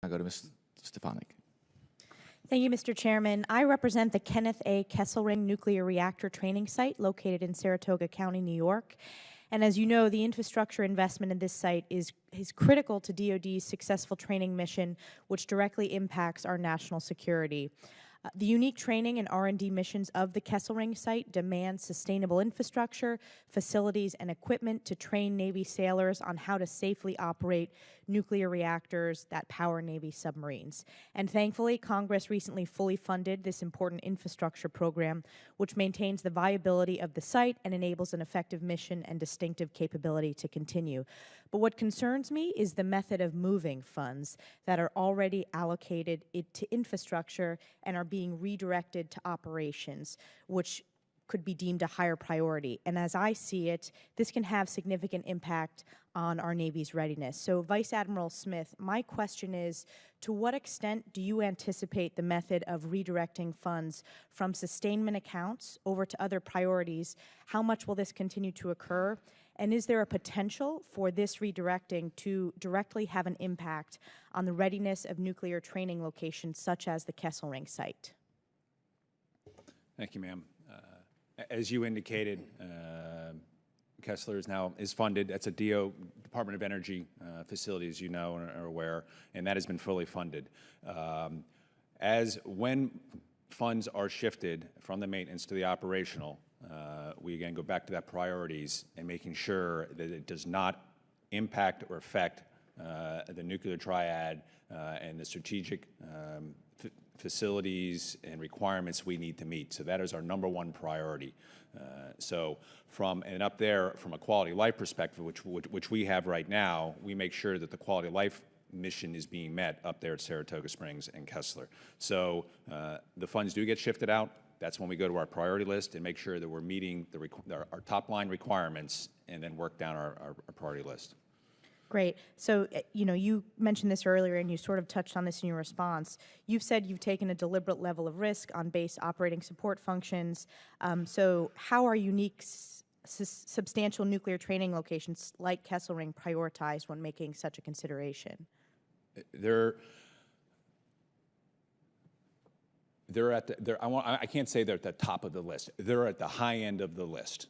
I go to Ms. Stefanik. Thank you, Mr. Chairman. I represent the Kenneth A. Kesselring Nuclear Reactor Training Site located in Saratoga County, New York. And as you know, the infrastructure investment in this site is critical to DoD's successful training mission, which directly impacts our national security. The unique training and R&D missions of the Kesselring site demand sustainable infrastructure, facilities, and equipment to train Navy sailors on how to safely operate nuclear reactors that power Navy submarines. And thankfully, Congress recently fully funded this important infrastructure program, which maintains the viability of the site and enables an effective mission and distinctive capability to continue. But what concerns me is the method of moving funds that are already allocated to infrastructure and are being redirected to operations, which could be deemed a higher priority. And as I see it, this can have significant impact on our Navy's readiness. So Vice Admiral Smith, my question is, to what extent do you anticipate the method of redirecting funds from sustainment accounts over to other priorities? How much will this continue to occur? And is there a potential for this redirecting to directly have an impact on the readiness of nuclear training locations such as the Kesselring site? Thank you, ma'am. As you indicated, Kessler is funded. That's a Department of Energy facility, as you know and are aware, and that has been fully funded. When funds are shifted from the maintenance to the operational, we again go back to that priorities and making sure that it does not impact or affect the nuclear triad and the strategic facilities and requirements we need to meet. So that is our #1 priority. And up there, from a quality of life perspective, which we have right now, we make sure that the quality of life mission is being met up there at Saratoga Springs and Kessler. So the funds do get shifted out. That's when we go to our priority list and make sure that we're meeting our top line requirements and then work down our priority list. Great. So, you mentioned this earlier and you sort of touched on this in your response. You've said you've taken a deliberate level of risk on base operating support functions. So how are unique substantial nuclear training locations like Kesselring prioritized when making such a consideration? I can't say they're at the top of the list. They're at the high end of the list.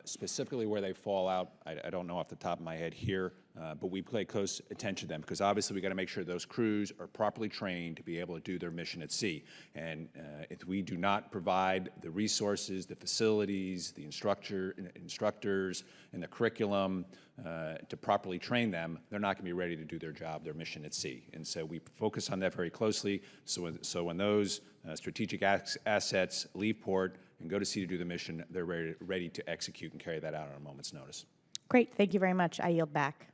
Specifically where they fall out, I don't know off the top of my head here, but we pay close attention to them because obviously we got to make sure those crews are properly trained to be able to do their mission at sea. And if we do not provide the resources, the facilities, the instructors, and the curriculum to properly train them, they're not going to be ready to do their job, their mission at sea. And so we focus on that very closely. So when those strategic assets leave port and go to sea to do the mission, they're ready to execute and carry that out on a moment's notice. Great. Thank you very much. I yield back.